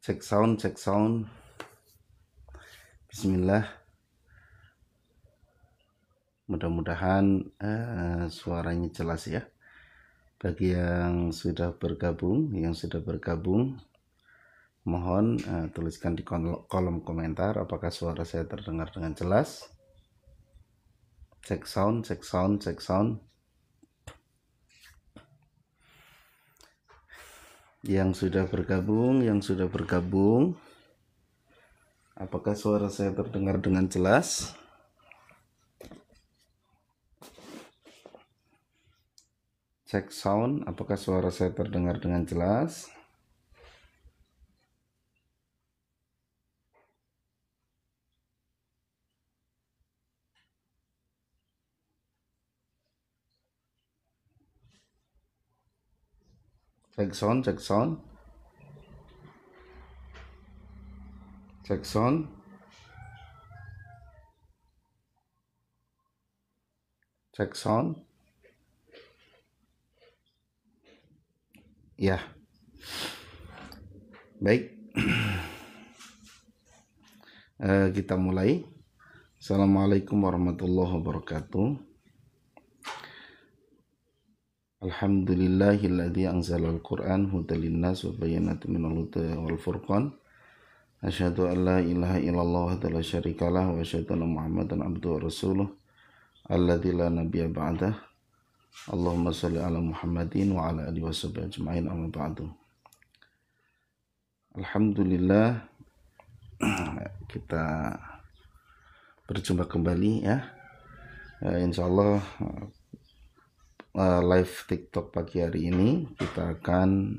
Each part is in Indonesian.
Cek sound. Bismillah. Mudah-mudahan suaranya jelas ya. Bagi yang sudah bergabung, mohon tuliskan di kolom komentar apakah suara saya terdengar dengan jelas. Cek sound. Yang sudah bergabung, apakah suara saya terdengar dengan jelas? Cek sound, apakah suara saya terdengar dengan jelas? Cek sound. Ya, baik. Kita mulai. Assalamualaikum warahmatullahi wabarakatuh. Alhamdulillahilladzi anzalal Qur'an hudal linnas wa bayyinatin minal huda wal furqan. Asyhadu an la ilaha illallah wahdahu la syarikalah wa asyhadu anna Muhammadan abduhu wa rasuluh alladzi la nabiyya ba'dah. Allahumma shalli ala Muhammadin wa ala alihi washabihi ajmain, amma ba'du. Alhamdulillah, kita berjumpa kembali ya. Insyaallah live TikTok pagi hari ini kita akan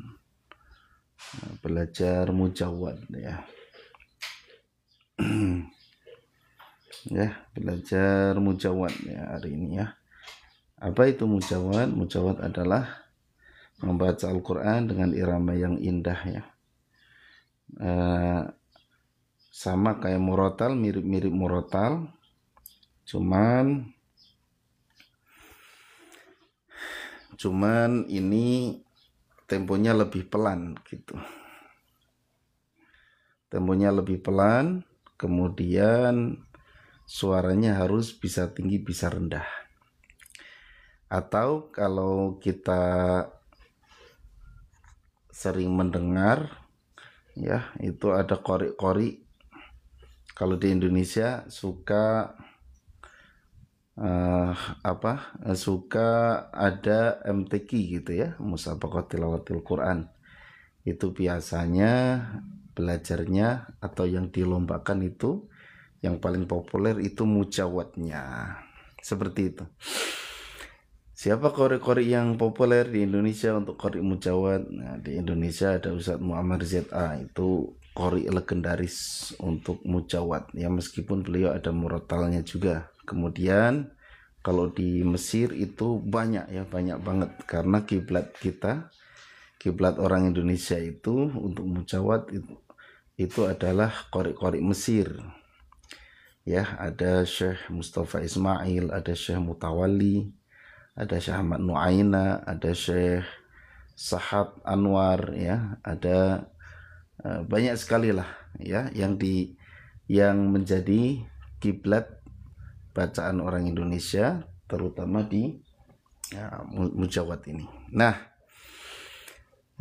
belajar mujawad ya. Belajar mujawad ya hari ini ya. Apa itu mujawad? Mujawad adalah membaca Al-Quran dengan irama yang indah ya. Sama kayak murotal, mirip-mirip murotal, cuman ini temponya lebih pelan gitu. Temponya lebih pelan, kemudian suaranya harus bisa tinggi bisa rendah. Atau kalau kita sering mendengar ya, itu ada qori-qori. Kalau di Indonesia suka suka ada MTQ gitu ya, Musabaqah Tilawatil Quran. Itu biasanya belajarnya atau yang dilombakan itu yang paling populer itu mujawadnya. Seperti itu. Siapa qori-qori yang populer di Indonesia untuk qori mujawad? Nah, di Indonesia ada Ustadz Muammar ZA, itu qori legendaris untuk mujawad ya, meskipun beliau ada murotalnya juga. Kemudian kalau di Mesir itu banyak banget, karena kiblat orang Indonesia itu untuk mujawad itu adalah qori-qori Mesir ya. Ada Syekh Mustafa Ismail, ada Syekh Mutawalli, ada Syekh Ahmad Nuaina, ada Syekh Sahab Anwar ya, ada banyak sekali lah ya yang menjadi kiblat bacaan orang Indonesia, terutama di mujawad ini. Nah,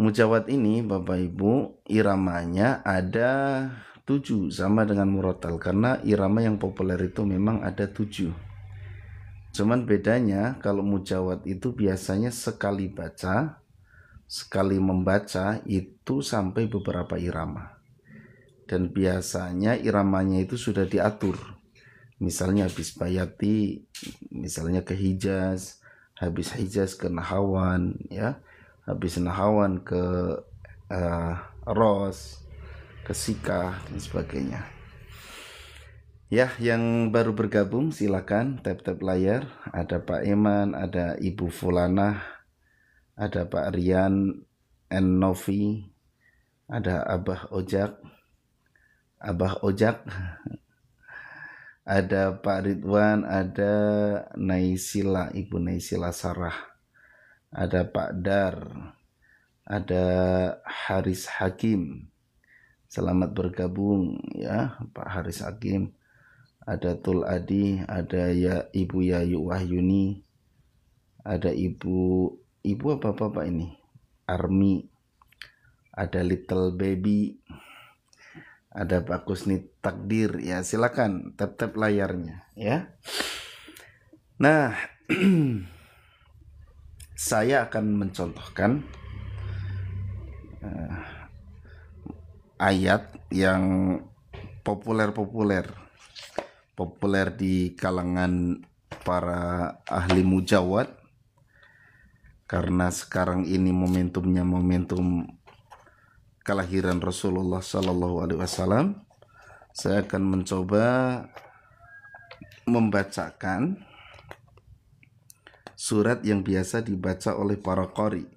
mujawad ini Bapak Ibu, iramanya ada 7 sama dengan murotal, karena irama yang populer itu memang ada 7. Cuman bedanya kalau mujawad itu biasanya sekali membaca itu sampai beberapa irama. Dan biasanya iramanya itu sudah diatur. Misalnya habis Bayati, misalnya ke Hijaz, habis Hijaz ke Nahawan ya, habis Nahawan ke Ros, ke Sikah dan sebagainya. Ya, yang baru bergabung silakan tap layar. Ada Pak Eman, ada Ibu Fulanah, ada Pak Rian Novi, ada Abah Ojak, ada Pak Ridwan, ada Naisila, Ibu Naisila Sarah, ada Pak Dar, ada Haris Hakim, Selamat bergabung ya Pak Haris Hakim, ada Tul Adi, ada ya Ibu Yayu Wahyuni, ada Ibu apa Pak ini? Army, ada Little Baby, ada Pak Kusni Takdir. Ya silakan tap layarnya ya. Nah, saya akan mencontohkan ayat yang populer di kalangan para ahli mujawad, karena sekarang ini momentumnya momentum kelahiran Rasulullah Sallallahu Alaihi Wasallam. Saya akan mencoba membacakan surat yang biasa dibaca oleh para qari,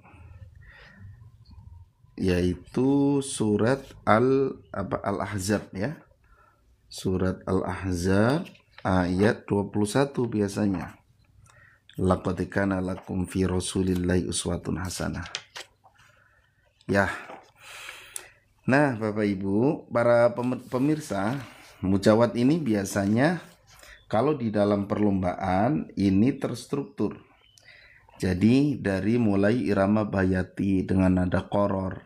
yaitu surat Al-Ahzab ya. Surat Al-Ahzab ayat 21 biasanya. Laqad kana lakum fi Rasulillahi uswatun hasanah. Ya. Nah, Bapak Ibu, para pemirsa, mujawad ini biasanya kalau di dalam perlombaan ini terstruktur. Jadi dari mulai irama bayati dengan nada qoror,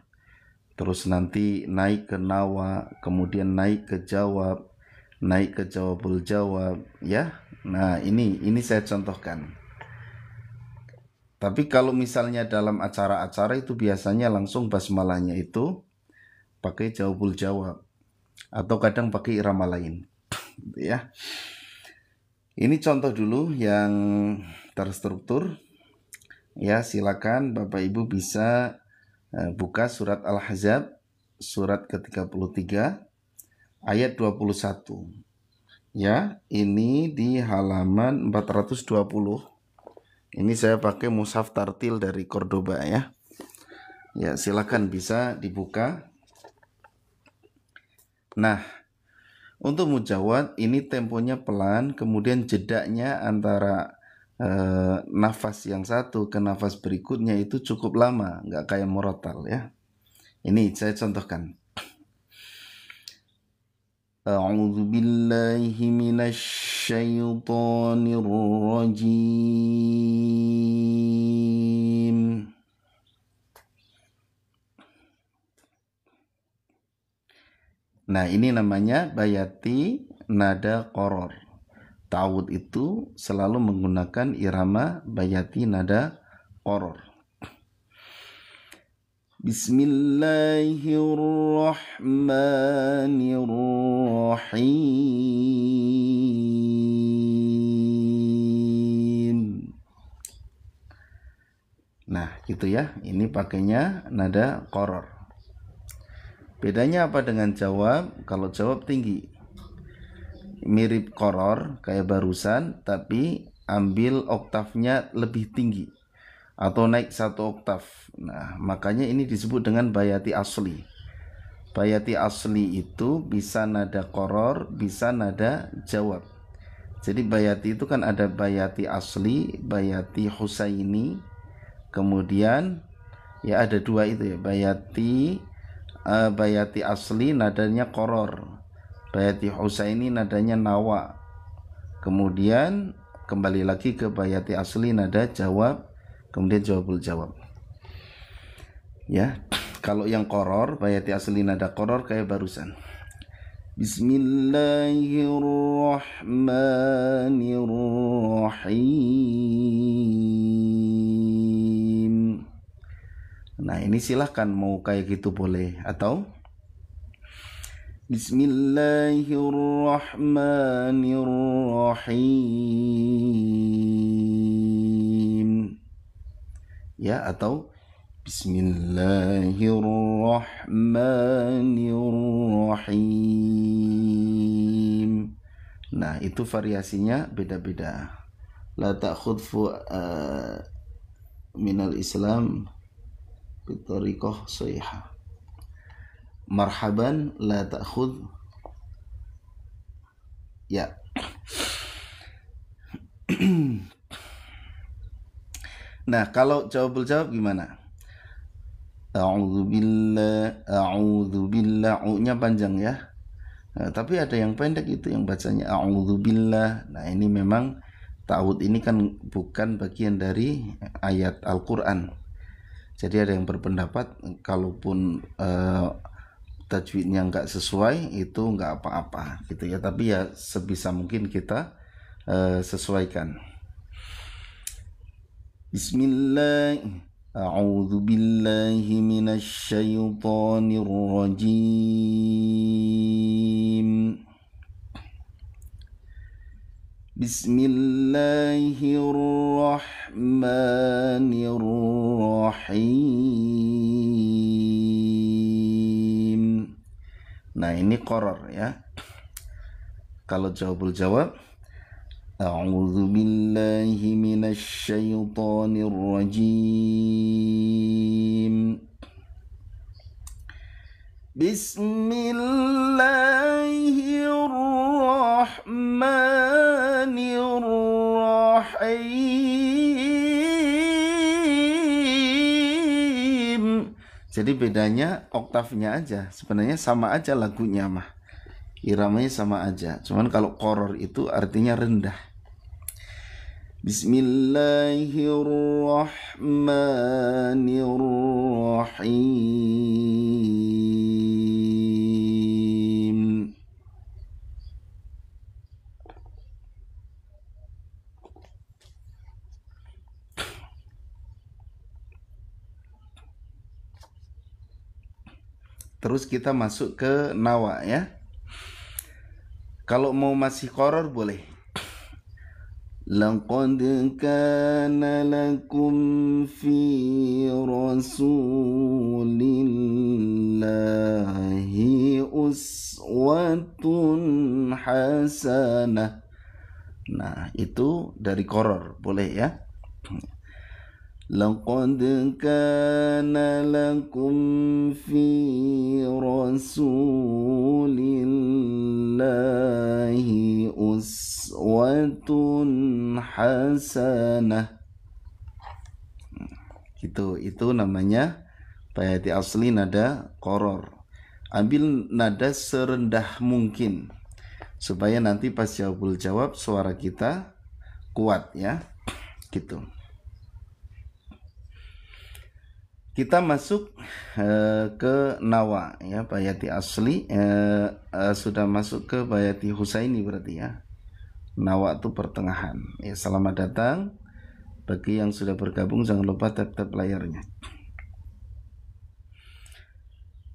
terus nanti naik ke nawa, kemudian naik ke jawab, naik ke jawabul jawab ya. Nah, ini saya contohkan. Tapi kalau misalnya dalam acara-acara itu biasanya langsung basmalahnya itu pakai jawabul jawab atau kadang pakai irama lain ya. Ini contoh dulu yang terstruktur. Ya, silakan Bapak Ibu bisa buka surat Al-Ahzab surat ke-33 ayat 21. Ya, ini di halaman 420. Ini saya pakai mushaf tartil dari Cordoba ya. Ya, silakan bisa dibuka. Nah, untuk mujawad ini temponya pelan, kemudian jedanya antara nafas yang satu ke nafas berikutnya itu cukup lama, nggak kayak murattal ya. Ini saya contohkan. A'udzu billahi minasy syaithanir rajim. Nah, ini namanya bayati nada qoror. Ta'awud itu selalu menggunakan irama bayati nada qoror. Bismillahirrahmanirrahim. Nah, gitu ya. Ini pakainya nada qoror. Bedanya apa dengan jawab? Kalau jawab tinggi, mirip qoror kayak barusan, tapi ambil oktavnya lebih tinggi atau naik satu oktav. Nah, makanya ini disebut dengan bayati asli. Bayati asli itu bisa nada qoror, bisa nada jawab. Jadi bayati itu kan ada bayati asli, bayati husaini, kemudian ya ada dua itu ya, bayati asli nadanya qoror, bayati husaini nadanya nawa. Kemudian kembali lagi ke bayati asli nada jawab, kemudian jawabul jawab. Ya, kalau yang qoror, bayati asli nada qoror kayak barusan. Bismillahirrahmanirrahim. Nah, ini silahkan mau kayak gitu boleh, atau Bismillahirrahmanirrahim. Ya, atau Bismillahirrahmanirrahim. Nah, itu variasinya beda-beda. La ta'khudfu minal Islam bitariqah sahihah. Marhaban la ta'khud. Ya. Nah, kalau jawabul jawab gimana? a'udzubillah, u-nya panjang ya. Nah, tapi ada yang pendek itu yang bacanya a'udzubillah. Nah, ini memang ta'awud ini kan bukan bagian dari ayat Al-Qur'an. Jadi ada yang berpendapat kalaupun tajwidnya nggak sesuai itu nggak apa-apa gitu ya. Tapi ya sebisa mungkin kita sesuaikan. Bismillah. A'udzu billahi minasy syaithanir rajim. Bismillahirrahmanirrahim. Nah, ini qoror ya. Kalau jawabul jawab, A'udzu billahi minasy syaithanir rajim. Bismillahirrahmanirrahim. Jadi bedanya oktavnya aja. Sebenarnya sama aja lagunya mah. Iramanya sama aja. Cuman kalau qoror itu artinya rendah. Bismillahirrahmanirrahim. Terus kita masuk ke nawa ya. Kalau mau masih qoror boleh. Laqad kana lakum fi rasulillahi uswatun hasanah. Nah, itu dari qoror, boleh ya. Laqad kana lakum fi rasulillahi uswatun hasanah. Gitu, itu namanya bayati asli nada qoror. Ambil nada serendah mungkin supaya nanti pas jawabul jawab suara kita kuat ya. Gitu. Kita masuk ke nawa ya, bayati asli sudah masuk ke bayati husaini berarti ya. Nawa itu pertengahan. Ya, selamat datang bagi yang sudah bergabung, jangan lupa tap-tap layarnya.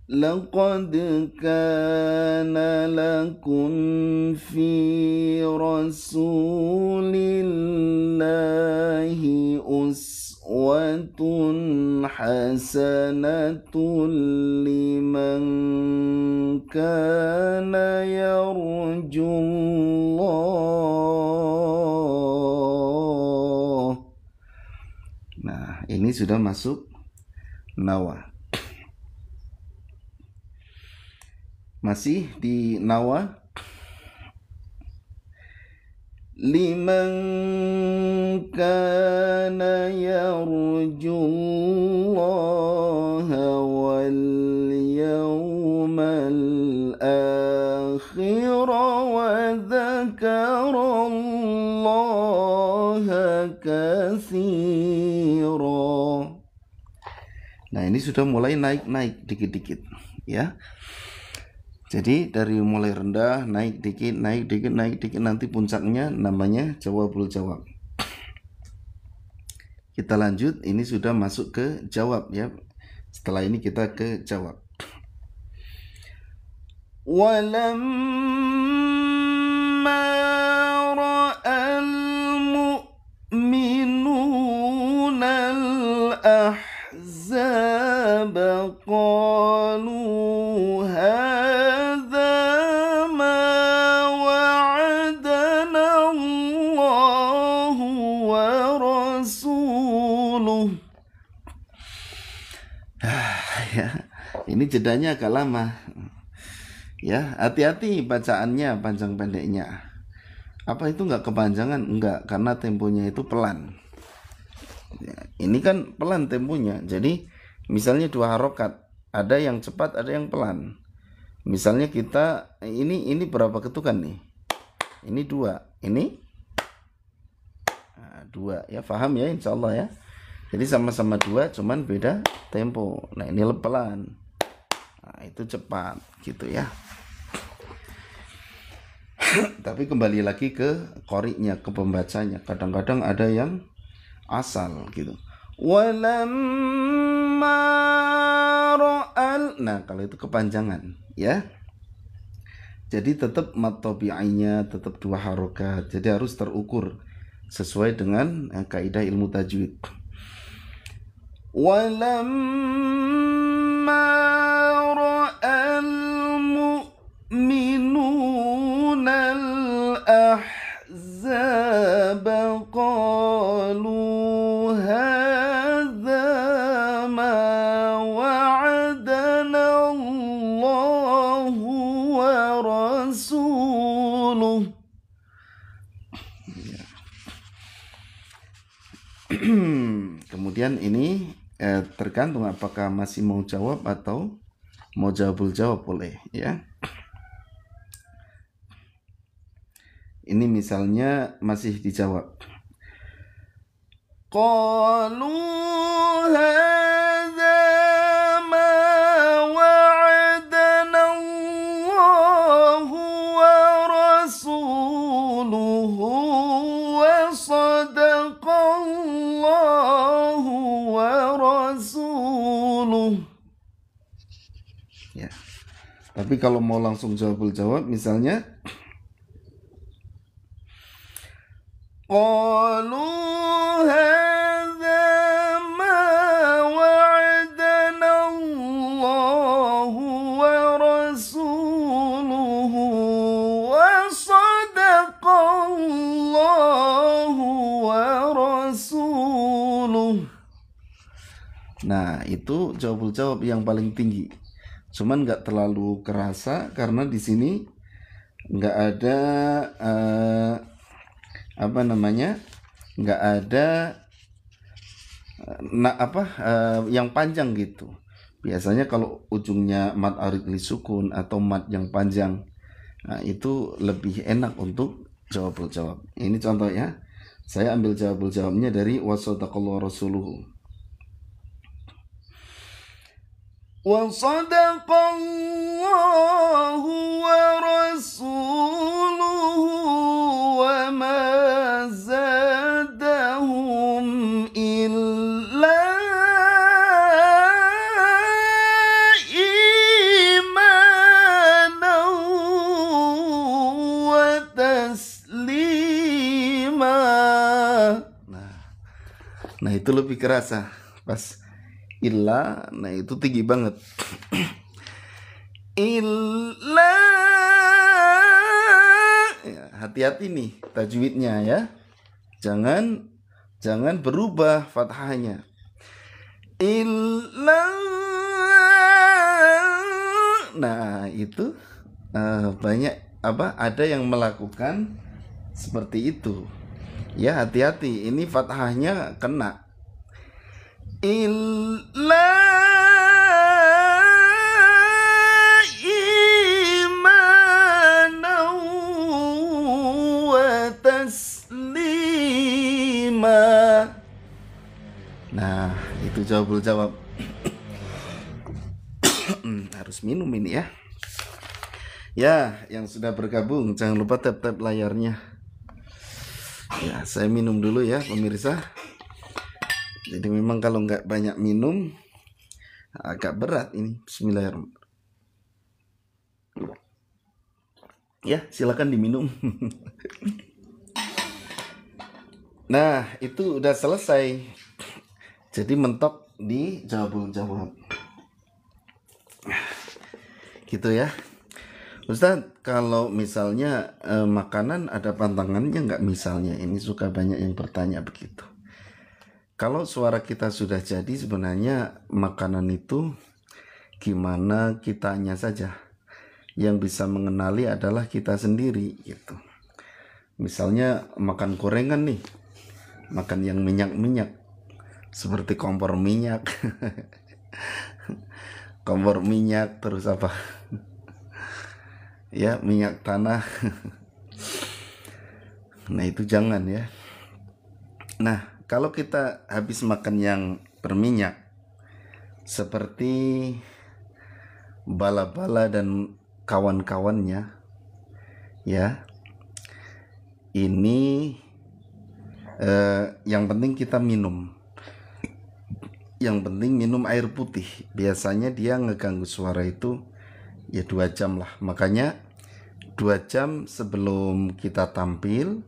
Laqad kana lakum fi rasulillahi uswatun hasanatun liman kana yarjullah. Nah, ini sudah masuk nawa. Masih di nawa. Liman kana yarjullaha wal yawmal akhir wa dzakarallaha katsira. Nah, ini sudah mulai naik-naik dikit-dikit ya. Jadi dari mulai rendah naik dikit, nanti puncaknya namanya jawabul jawab. Kita lanjut, ini sudah masuk ke jawab ya. Setelah ini kita ke jawab. Walamma ra'al mu'minuna al-ahzab qalu ini jedanya agak lama ya, hati-hati bacaannya panjang pendeknya. Apa itu nggak kepanjangan? Enggak, karena temponya itu pelan ya, ini kan pelan temponya, jadi Misalnya 2 harokat, ada yang cepat, ada yang pelan. Misalnya kita ini berapa ketukan nih? Ini 2, ini 2 ya, paham ya insya Allah ya. Jadi sama-sama 2, cuman beda tempo. Nah ini pelan, nah itu cepat gitu ya. Tapi kembali lagi ke qori'nya, ke pembacanya. Kadang-kadang ada yang asal gitu. Walamma ra'al. Nah kalau itu kepanjangan ya. Jadi tetap mad tabi'iynya tetap 2 harokat. Jadi harus terukur sesuai dengan kaidah ilmu tajwid. Walamma ra'al mu'minuna al-ahzab qalu hadza ma wa'adana Allahu wa rasuluh. Kemudian ini tergantung apakah masih mau jawab atau mau jawab boleh ya. Ini misalnya masih dijawab. Qalu hadza ma wa'adana Allahu wa rasuluhu wa sadaqallahu wa rasuluh. Ya. Tapi kalau mau langsung jawab misalnya qalu hadza ma wa'adana Allahu wa rasuluhu wa sadaqallahu wa rasuluh. Nah itu jawab yang paling tinggi. Cuman nggak terlalu kerasa karena di sini nggak ada nggak ada yang panjang gitu. Biasanya kalau ujungnya mad arid li sukun atau mad yang panjang, nah itu lebih enak untuk jawab. Ini contoh ya. Saya ambil jawabnya dari wasadaqallahu rasuluhu. Wasadaqallahu wa rasuluhu wa ma zadahum illa imanan wa taslima. Nah itu lebih kerasa pas illa, nah itu tinggi banget. Illa, ya, hati-hati nih tajwidnya ya, jangan berubah fathahnya. Illa, nah itu banyak ada yang melakukan seperti itu ya, hati-hati ini fathahnya kena. Illa imanan wa taslima. Nah itu jawab harus minum ini ya. Ya yang sudah bergabung jangan lupa tap layarnya ya. Saya minum dulu ya pemirsa. Jadi memang kalau nggak banyak minum agak berat ini. Bismillahirrahmanirrahim. Ya silakan diminum. Nah itu udah selesai. Jadi mentok di jawab. Gitu ya. Ustaz kalau misalnya makanan ada pantangannya nggak misalnya? Ini suka banyak yang bertanya begitu. Kalau suara kita sudah jadi sebenarnya makanan itu gimana kitanya saja. Yang bisa mengenali adalah kita sendiri gitu. Misalnya makan gorengan nih, makan yang minyak-minyak seperti kompor minyak kompor minyak, terus apa ya, minyak tanah. Nah itu jangan ya. Nah kalau kita habis makan yang berminyak seperti bala-bala dan kawan-kawannya ya, ini yang penting kita minum. Yang penting minum air putih. Biasanya dia ngeganggu suara itu ya 2 jam lah. Makanya 2 jam sebelum kita tampil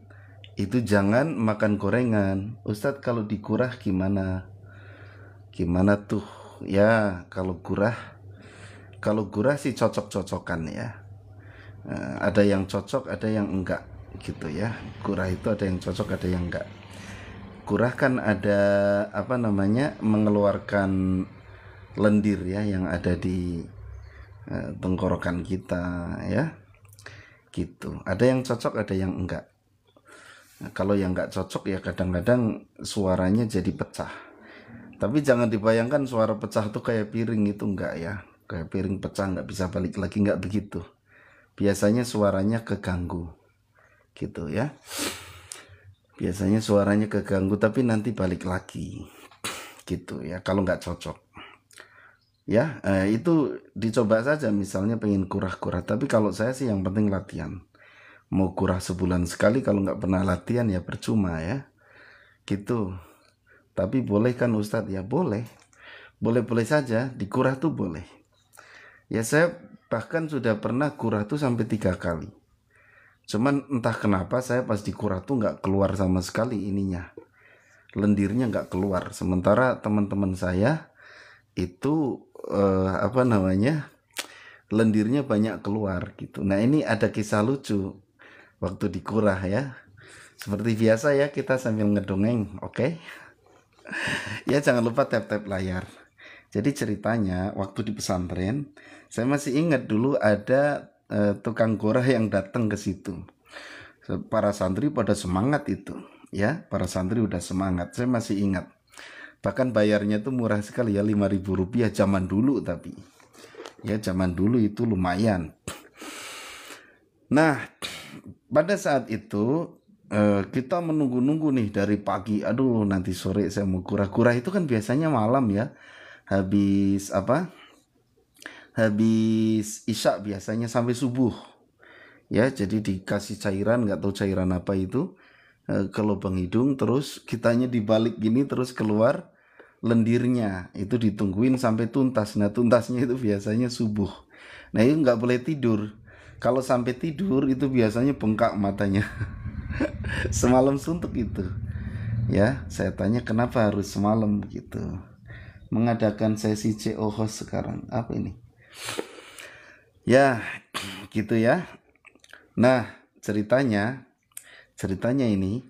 itu jangan makan gorengan. Ustadz kalau dikurah gimana? Gimana tuh? Ya kalau gurah sih cocok-cocokan ya. Ada yang cocok, ada yang enggak gitu ya. Gurah itu ada yang cocok, ada yang enggak. Gurah kan ada apa namanya, mengeluarkan lendir ya yang ada di tenggorokan kita ya, gitu. Ada yang cocok, ada yang enggak. Nah, kalau yang enggak cocok ya kadang-kadang suaranya jadi pecah. Tapi jangan dibayangkan suara pecah tuh kayak piring, itu enggak ya. Kayak piring pecah nggak bisa balik lagi, enggak begitu. Biasanya suaranya keganggu gitu ya. Biasanya suaranya keganggu tapi nanti balik lagi gitu ya kalau nggak cocok ya. Itu dicoba saja, misalnya pengen kurah-kurah. Tapi kalau saya sih yang penting latihan. Mau kurah sebulan sekali kalau nggak pernah latihan ya percuma ya gitu. Tapi boleh kan Ustadz? Ya boleh, boleh-boleh saja dikurah tuh boleh ya. Saya bahkan sudah pernah kurah tuh sampai 3 kali. Cuman entah kenapa saya pas dikurah tuh nggak keluar sama sekali ininya, lendirnya nggak keluar. Sementara teman-teman saya itu apa namanya, lendirnya banyak keluar gitu. Nah ini ada kisah lucu waktu dikurah ya. Seperti biasa ya kita sambil ngedongeng, oke? Ya jangan lupa tap-tap layar. Jadi ceritanya waktu di pesantren, saya masih ingat dulu ada tukang kurah yang datang ke situ. Para santri pada semangat itu ya, para santri udah semangat. Saya masih ingat, bahkan bayarnya tuh murah sekali ya, 5.000 rupiah zaman dulu. Tapi ya zaman dulu itu lumayan. Nah pada saat itu kita menunggu-nunggu nih dari pagi. Aduh nanti sore saya mau kurah-kurah. Itu kan biasanya malam ya, habis apa, habis isya biasanya sampai subuh ya. Jadi dikasih cairan, nggak tahu cairan apa itu, ke lubang hidung, terus kitanya dibalik gini, terus keluar lendirnya. Itu ditungguin sampai tuntas. Nah tuntasnya itu biasanya subuh. Nah itu nggak boleh tidur. Kalau sampai tidur itu biasanya bengkak matanya. Semalam suntuk itu ya. Saya tanya kenapa harus semalam gitu. Mengadakan sesi CO host sekarang apa ini ya, gitu ya. Nah ceritanya ini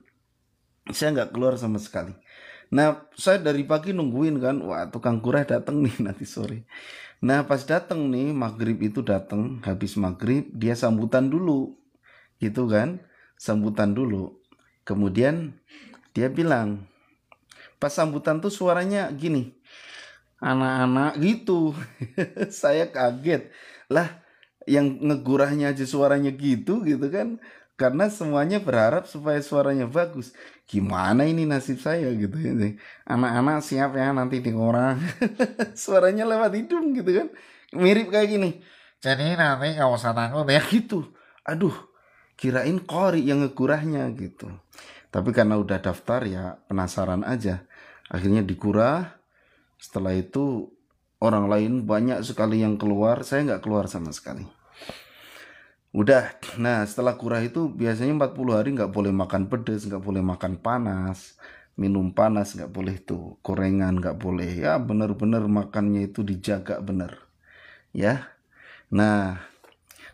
saya nggak keluar sama sekali. Nah saya dari pagi nungguin kan, wah tukang kurah datang nih nanti sore. Nah pas datang nih maghrib, itu datang habis maghrib, dia sambutan dulu gitu kan, sambutan dulu. Kemudian dia bilang, pas sambutan tuh suaranya gini, anak-anak gitu. Saya kaget lah, yang ngegurahnya aja suaranya gitu kan, karena semuanya berharap supaya suaranya bagus. Gimana ini nasib saya gitu ya. Anak-anak siap ya nanti dikurah. Suaranya lewat hidung gitu kan, mirip kayak gini. Jadi nanti gak usah takut ya gitu. Aduh, kirain qori yang ngegurahnya gitu. Tapi karena udah daftar ya penasaran aja, akhirnya dikurah. Setelah itu orang lain banyak sekali yang keluar, saya nggak keluar sama sekali. Udah, nah setelah kurah itu biasanya 40 hari nggak boleh makan pedas, nggak boleh makan panas, minum panas nggak boleh tuh, gorengan nggak boleh ya, bener-bener makannya itu dijaga bener ya. Nah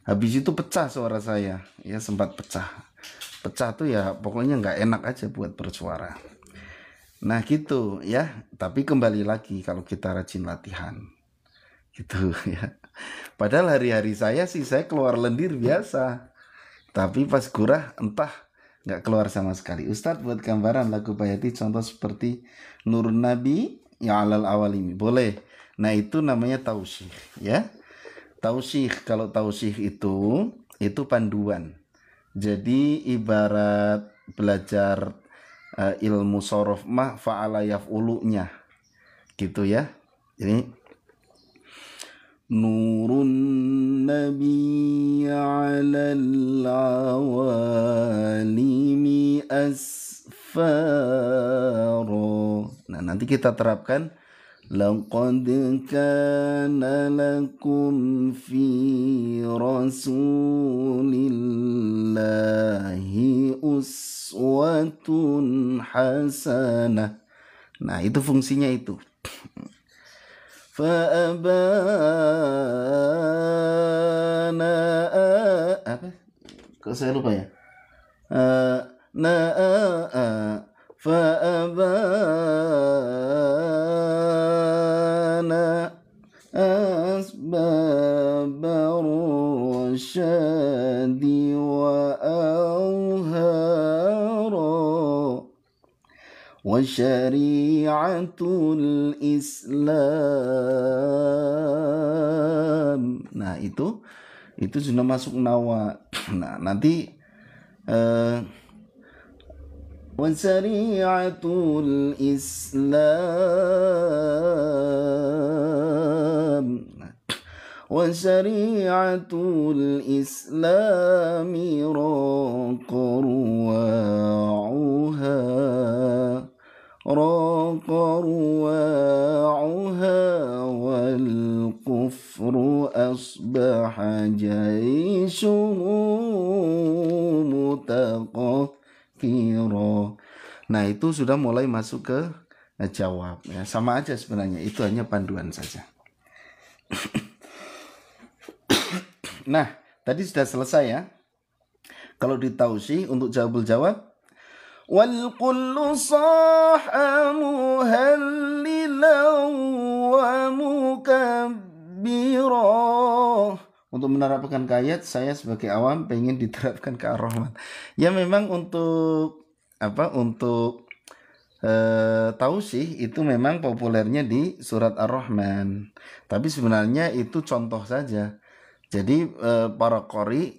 habis itu pecah suara saya ya, sempat pecah tuh ya, pokoknya nggak enak aja buat bersuara. Nah gitu ya. Tapi kembali lagi kalau kita rajin latihan gitu ya. Padahal hari-hari saya sih saya keluar lendir biasa, tapi pas kurah entah nggak keluar sama sekali. Ustadz buat gambaran lagu Bayati contoh seperti Nurun Nabi ya alal awalimi boleh. Nah, itu namanya tausih ya. Tausih, kalau tausih itu panduan. Jadi ibarat belajar ilmu sorof mah fa'ala yaf'ulunya gitu ya. Jadi nurun nabi 'alal awalimi asfaro. Nah, nanti kita terapkan laqad kana lakum fi rasulillahi uswatun hasanah. Nah, itu fungsinya itu. Fa'abana apa? Kok saya lupa ya? Fa'abana asbabar rasyadi wa awhara wa syari'atul Islam. Nah, itu sudah masuk nawa. Nah, nanti wa syari'atul Islam. Wa syari'atul Islami raqarwa'uha wal kufru asbaha jaishuhu mutaqaffira. Nah, itu sudah mulai masuk ke jawab ya. Sama aja sebenarnya, itu hanya panduan saja. Nah, tadi sudah selesai ya. Kalau di tausih untuk jawabul jawab, wal kullu sahha muhallilan wa mukabbira. Untuk menerapkan ke ayat, saya sebagai awam pengen diterapkan ke Ar-Rahman. Ya, memang untuk tausih itu memang populernya di surat Ar-Rahman. Tapi sebenarnya itu contoh saja. Jadi para qori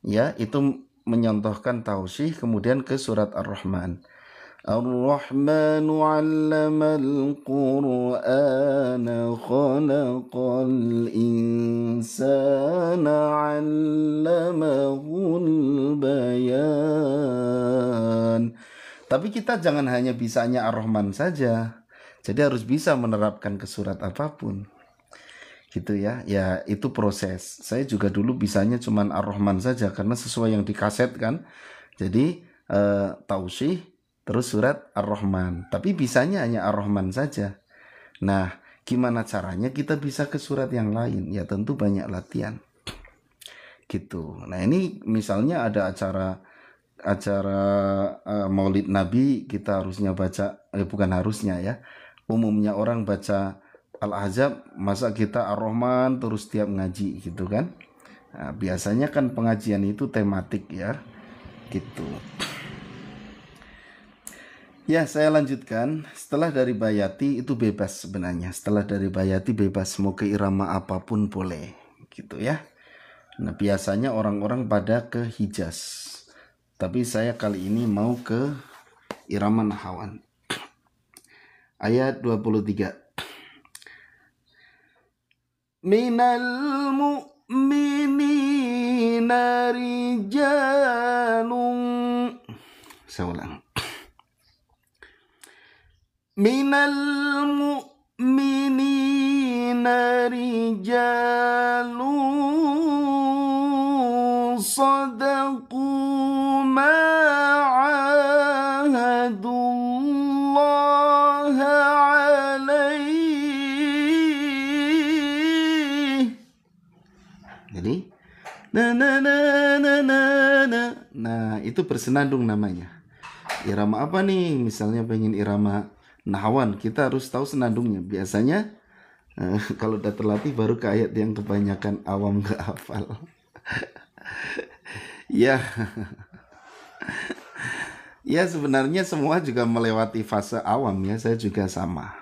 ya itu menyontohkan tausih kemudian ke surat Ar-Rahman. Ar-Rahmanu 'allamal Qur'ana khalaqal insana 'allamahul bayan. Tapi kita jangan hanya bisanya Ar-Rahman saja. Jadi harus bisa menerapkan ke surat apapun. Gitu ya. Ya, itu proses. Saya juga dulu bisanya cuman Ar-Rahman saja karena sesuai yang di kaset kan. Jadi tausih terus surat Ar-Rahman. Tapi bisanya hanya Ar-Rahman saja. Nah, gimana caranya kita bisa ke surat yang lain? Ya tentu banyak latihan. Gitu. Nah, ini misalnya ada acara Maulid Nabi, kita harusnya baca bukan harusnya ya. Umumnya orang baca Al-Ahzab, masa kita Ar-Rahman terus tiap ngaji gitu kan. Nah, biasanya kan pengajian itu tematik ya gitu. Ya, saya lanjutkan. Setelah dari Bayati itu bebas sebenarnya. Setelah dari Bayati bebas, mau ke irama apapun boleh gitu ya. Nah, biasanya orang-orang pada ke Hijaz. Tapi saya kali ini mau ke irama Nahawan. Ayat 23. Minal mu'minina rijalun. Saya ulang. Minal mu'minina rijalun sadaqu ma'ahadullaha alaih. Jadi nah itu bersenandung namanya. Irama apa nih? Misalnya pengen irama Nahawan, kita harus tahu senandungnya. Biasanya kalau udah terlatih baru ke ayat yang kebanyakan awam gak hafal. Ya. Ya, sebenarnya semua juga melewati fase awam ya, saya juga sama.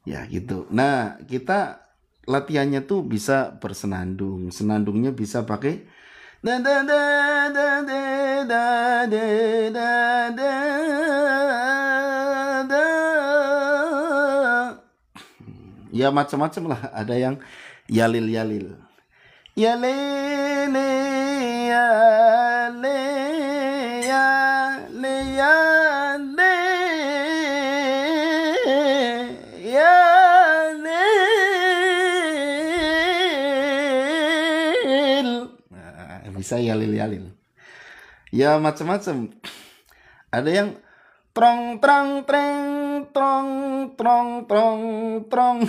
Ya gitu. Nah, kita latihannya tuh bisa bersenandung. Senandungnya bisa pakai da da da da da da da da da da. Ya macam-macam lah. Ada yang yalil-yalil. Yalele yale yale yale yalil. Nah, bisa yalil-yalil. Ya macam-macam. Ada yang trong trong treng trong trong trong trong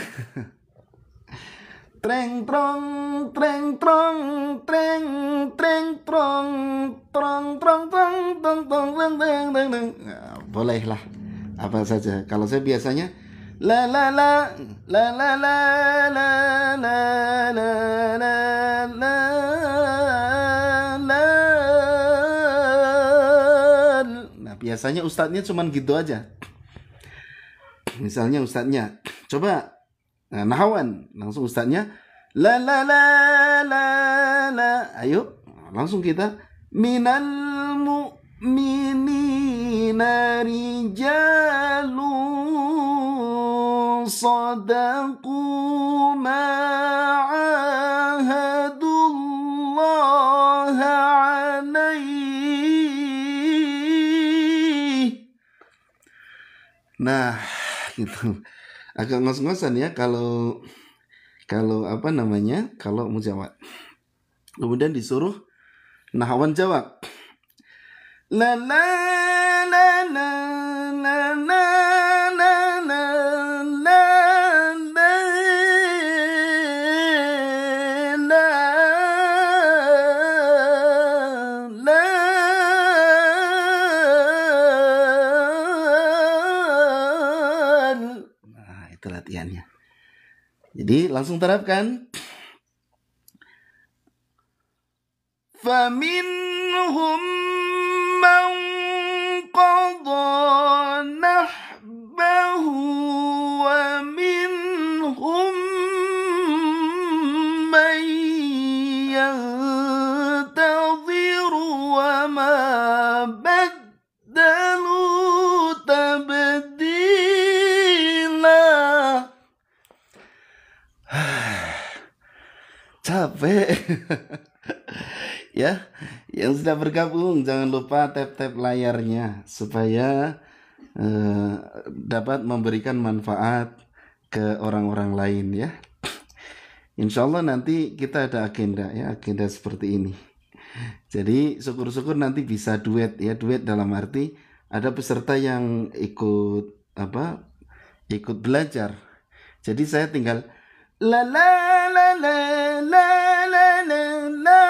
treng trong treng trong treng treng trong trong trong trong trong trong trong trong. Bolehlah apa saja. Kalau saya biasanya la la la la la la la la la la la la. Nah, biasanya ustadznya cuman gitu aja. Misalnya ustadznya, coba nahawan, langsung ustadznya la la la la la. Ayo, langsung kita minal mu'minina rijalun sadaqu ma'ahadullaha alaih. Nah, gitu. Agak ngos-ngosan ya kalau apa namanya, kalau mujawab. Kemudian disuruh nahawan jawab. La la la la la la la la la la la la. Nah, itu latihannya. Jadi langsung terapkan. Faminhum man qadha nahbahu wa minhum man yantadhiru wa ma baddalu tabdila. Capek. Ya, yang sudah bergabung jangan lupa tap-tap layarnya supaya dapat memberikan manfaat ke orang-orang lain ya. Insya Allah nanti kita ada agenda ya, agenda seperti ini. Jadi syukur-syukur nanti bisa duet ya, duet dalam arti ada peserta yang ikut ikut belajar. Jadi saya tinggal la la la la la la la la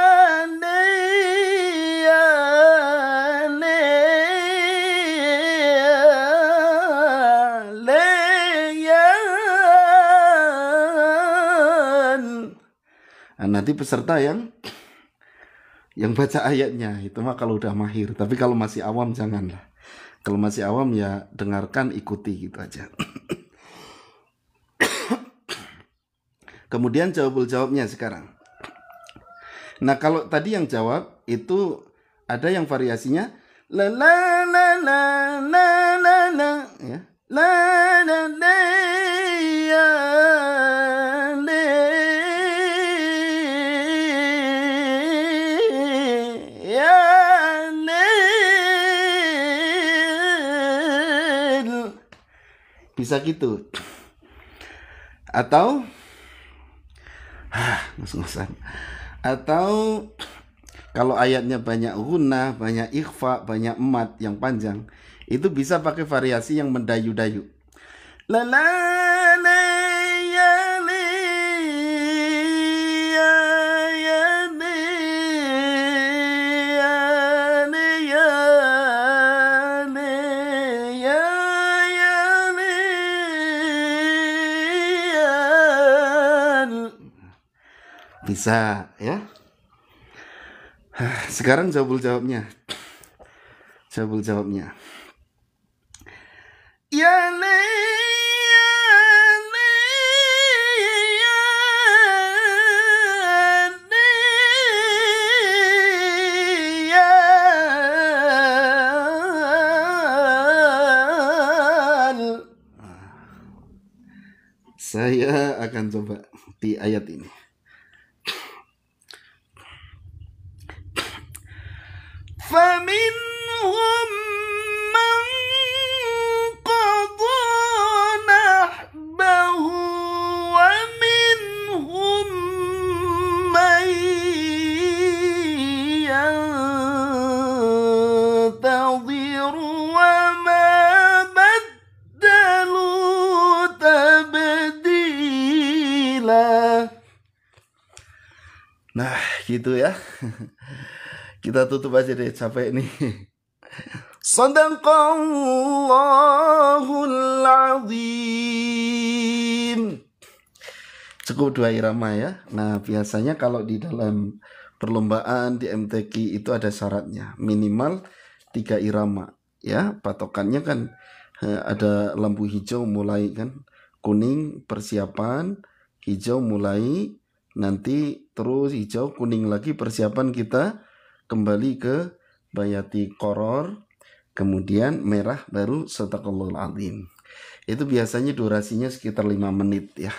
nanti peserta yang baca ayatnya itu mah kalau udah mahir, tapi kalau masih awam janganlah. Kalau masih awam ya dengarkan, ikuti gitu aja. Kemudian jawabnya sekarang. Nah, kalau tadi yang jawab itu ada yang variasinya la la la la la la la ya. La la la ya le ya le. Bisa gitu. Atau ngos-ngosan. Atau kalau ayatnya banyak gunnah, banyak ikhfa, banyak mat yang panjang, itu bisa pakai variasi yang mendayu-dayu. La la la ya li ya ya li ya li ya li ya ya li ya. Bisa ya. Sekarang jawabnya. Ya le ya le kita akan coba di ayat ini. فَمِنْهُمْ مَنْ قَضَى نَحْبَهُ وَمِنْهُمْ مَنْ يَنْتَظِرُ وَمَا بَدَّلُوا تَبْدِيلًا. Nah, gitu ya. Kita tutup aja deh, capek nih. Shadaqallahul azim. Cukup 2 irama ya. Nah, biasanya kalau di dalam perlombaan di MTQ itu ada syaratnya, minimal 3 irama ya. Patokannya kan ada lampu hijau mulai kan, kuning persiapan, hijau mulai, nanti terus hijau, kuning lagi persiapan kita kembali ke bayati koror, kemudian merah baru sadaqallahul azim. Itu biasanya durasinya sekitar 5 menit ya.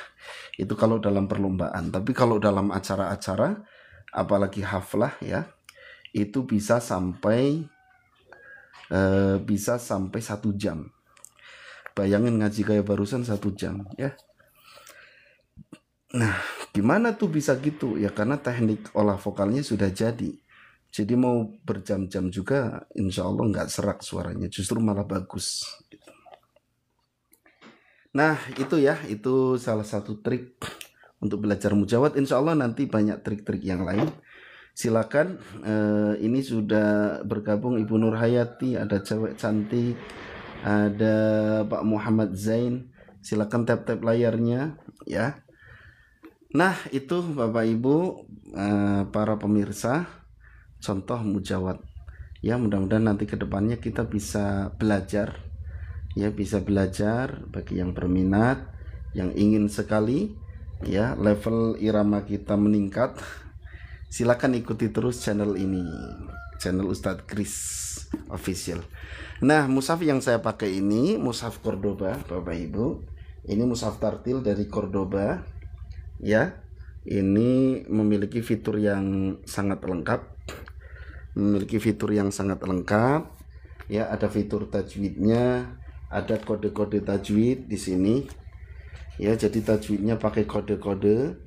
Itu kalau dalam perlombaan. Tapi kalau dalam acara-acara, apalagi haflah ya, itu bisa sampai 1 jam. Bayangin ngaji kayak barusan 1 jam ya. Nah, gimana tuh bisa gitu? Ya karena teknik olah vokalnya sudah jadi. Jadi mau berjam-jam juga insya Allah nggak serak suaranya, justru malah bagus. Nah itu ya, itu salah satu trik untuk belajar mujawad. Insya Allah nanti banyak trik-trik yang lain. Silakan, ini sudah bergabung Ibu Nur Hayati, ada cewek cantik, ada Pak Muhammad Zain. Silakan tap-tap layarnya ya. Nah itu Bapak Ibu, para pemirsa, contoh mujawad ya. Mudah-mudahan nanti kedepannya kita bisa belajar ya, bisa belajar bagi yang berminat, yang ingin sekali ya level irama kita meningkat. Silakan ikuti terus channel ini, channel Ustadz Kris Official. Nah, mushaf yang saya pakai ini mushaf Cordoba Bapak Ibu. Ini mushaf tartil dari Cordoba ya. Ini memiliki fitur yang sangat lengkap. Ya, ada fitur tajwidnya, ada kode-kode tajwid di sini ya. Jadi tajwidnya pakai kode-kode.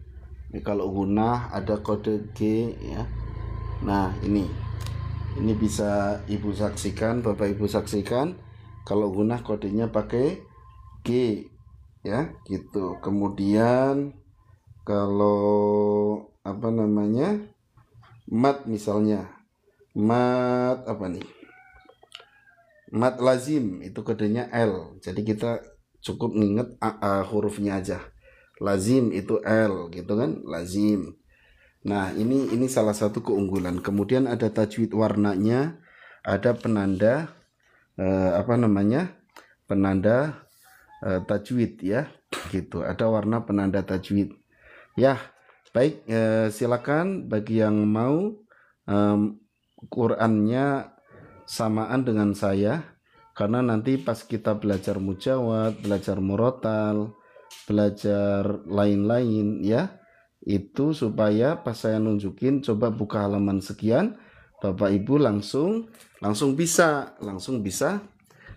Ini kalau gunah ada kode G ya. Nah ini bisa Ibu saksikan, Bapak Ibu saksikan. Kalau gunah kodenya pakai G ya gitu. Kemudian kalau mat misalnya, mat lazim itu kodenya L. Jadi kita cukup nginget hurufnya aja. Lazim itu L gitu kan, lazim. Nah, ini salah satu keunggulan. Kemudian ada tajwid warnanya, ada penanda penanda tajwid ya. Gitu. Ada warna penanda tajwid. Ya, baik, silakan bagi yang mau Qurannya samaan dengan saya, karena nanti pas kita belajar mujawad, belajar murotal, belajar lain-lain ya, itu supaya pas saya nunjukin coba buka halaman sekian, Bapak Ibu langsung bisa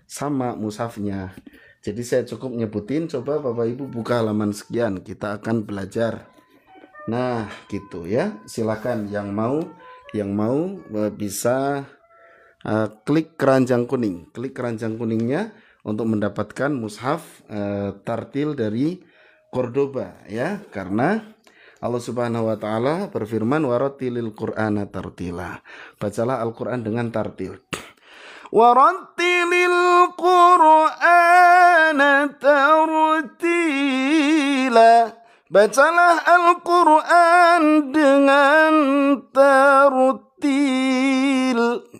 sama mushafnya. Jadi saya cukup nyebutin, coba Bapak Ibu buka halaman sekian, kita akan belajar. Nah gitu ya, silakan yang mau bisa klik keranjang kuningnya untuk mendapatkan mushaf tartil dari Cordoba ya. Karena Allah Subhanahu wa taala berfirman, warattilil Qur'ana tartila. Bacalah Al-Qur'an dengan tartil. Warattilil Qur'ana tartila. Bacalah Al-Quran dengan tartil.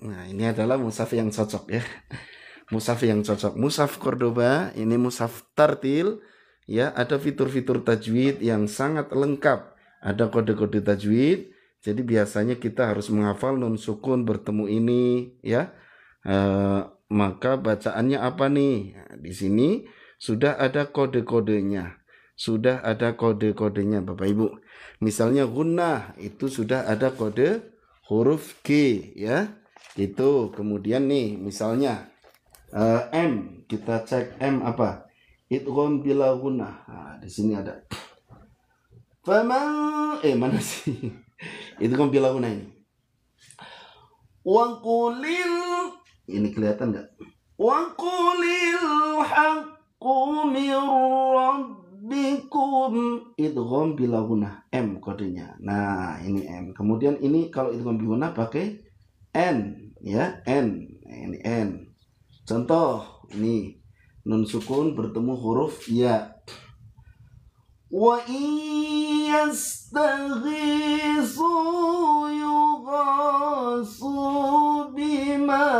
Nah, ini adalah mushaf yang cocok ya. Mushaf yang cocok. Mushaf Cordoba, ini mushaf tartil. Ya, ada fitur-fitur tajwid yang sangat lengkap. Ada kode-kode tajwid. Jadi biasanya kita harus menghafal nun sukun bertemu ini ya. Maka bacaannya apa nih? Nah, di sini sudah ada kode-kodenya. sudah ada kode-kodenya Bapak Ibu. Misalnya gunnah itu sudah ada kode huruf G ya. Itu kemudian nih misalnya M, kita cek M apa? Idgham bila gunnah. Nah, di sini ada. Mana sih? Idgham bila gunnah ini. Wa qulil, ini kelihatan enggak? Wa qulil haqqu mir rabbikum. Idgham bila gunnah, M kodenya. Nah, ini M. Kemudian ini kalau idgham bila gunnah pakai N ya, N. Ini N. Contoh, ini nun sukun bertemu huruf ya. Wa iyastaghisu yughasu bima'in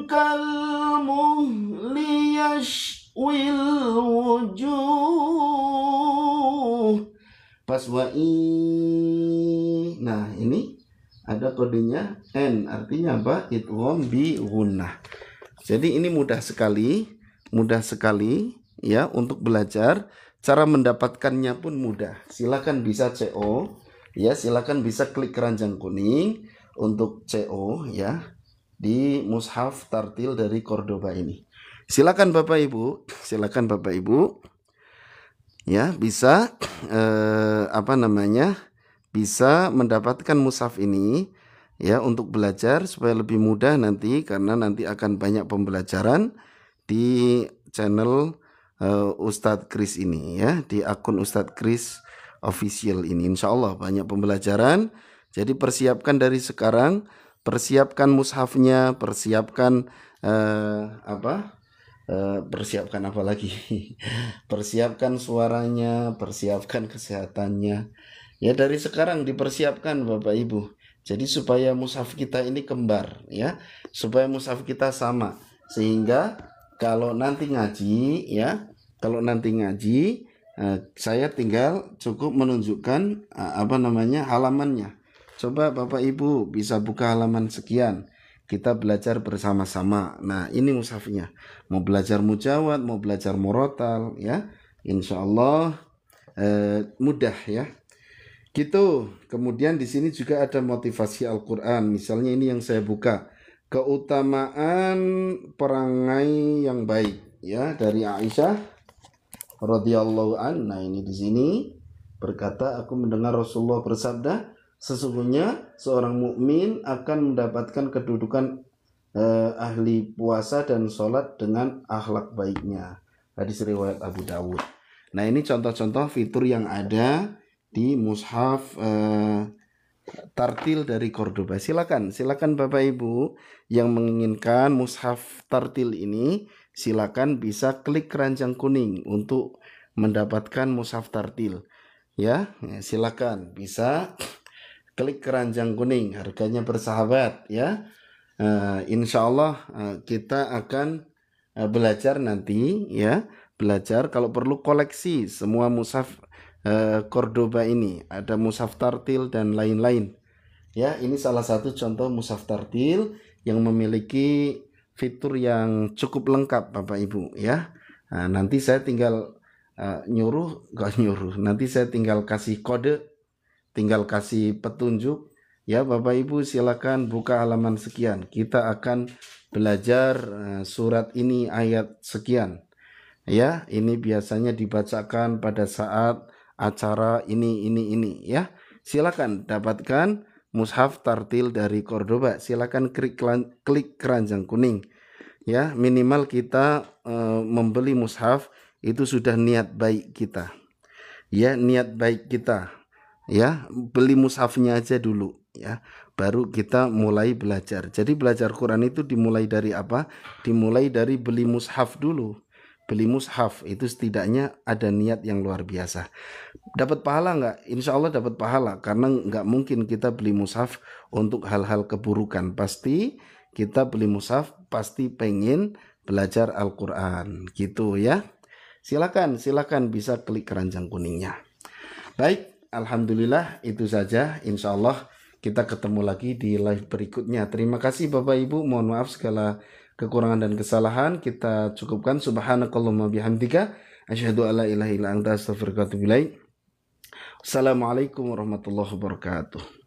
kalmuhli yashwil wujuh. Pas wa nah ini ada kodenya N, artinya apa? Idgham bi gunnah. Jadi ini mudah sekali ya untuk belajar. Cara mendapatkannya pun mudah. Silakan bisa CO ya, silakan bisa klik keranjang kuning untuk CO ya di mushaf tartil dari Cordoba ini. Silakan Bapak Ibu ya bisa bisa mendapatkan mushaf ini ya untuk belajar supaya lebih mudah nanti, karena nanti akan banyak pembelajaran di channel Ustadz Kris ini ya, di akun Ustadz Kris official ini. Insya Allah banyak pembelajaran. Jadi persiapkan dari sekarang, persiapkan mushafnya, persiapkan persiapkan apa lagi? Persiapkan suaranya, persiapkan kesehatannya. Ya dari sekarang dipersiapkan Bapak Ibu. Jadi supaya mushaf kita ini kembar ya, supaya mushaf kita sama, sehingga kalau nanti ngaji ya, saya tinggal cukup menunjukkan halamannya. Coba Bapak Ibu bisa buka halaman sekian, kita belajar bersama-sama. Nah ini mushafnya, mau belajar mujawad, mau belajar murotal ya, insya Allah mudah ya. Gitu. Kemudian di sini juga ada motivasi Al-Qur'an. Misalnya ini yang saya buka. Keutamaan perangai yang baik ya, dari Aisyah radhiyallahu an. Nah, ini di sini berkata, aku mendengar Rasulullah bersabda, sesungguhnya seorang mukmin akan mendapatkan kedudukan ahli puasa dan sholat dengan akhlak baiknya. Hadis riwayat Abu Dawud. Nah, ini contoh-contoh fitur yang ada di mushaf tartil dari Cordoba. Silakan Bapak Ibu yang menginginkan mushaf tartil ini, silakan bisa klik keranjang kuning untuk mendapatkan mushaf tartil. Ya, silakan bisa klik keranjang kuning, harganya bersahabat ya. Insya Allah kita akan belajar nanti ya, kalau perlu koleksi semua mushaf Cordoba ini, ada mushaf tartil dan lain-lain ya. Ini salah satu contoh mushaf tartil yang memiliki fitur yang cukup lengkap Bapak Ibu ya. Nah, nanti saya tinggal nanti saya tinggal kasih kode, tinggal kasih petunjuk ya. Bapak Ibu silakan buka halaman sekian, kita akan belajar surat ini ayat sekian ya. Ini biasanya dibacakan pada saat acara ini ya. Silakan dapatkan mushaf tartil dari Cordoba, silakan klik keranjang kuning ya. Minimal kita membeli mushaf itu sudah niat baik kita ya, ya, beli mushafnya aja dulu ya, baru kita mulai belajar. Jadi belajar Quran itu dimulai dari apa? Dimulai dari beli mushaf dulu. Beli mushaf itu setidaknya ada niat yang luar biasa. Dapat pahala nggak? Insya Allah dapat pahala, karena nggak mungkin kita beli mushaf untuk hal-hal keburukan. Pasti kita beli mushaf pasti pengen belajar Al-Quran gitu ya. Silakan bisa klik keranjang kuningnya. Baik, alhamdulillah itu saja. Insya Allah kita ketemu lagi di live berikutnya. Terima kasih Bapak Ibu, mohon maaf segala kekurangan dan kesalahan kita cukupkan. Subhanakallahumma bihamdika asyhadu alla ilaha illa anta astaghfiruka wa atubu ilaik. Assalamualaikum warahmatullahi wabarakatuh.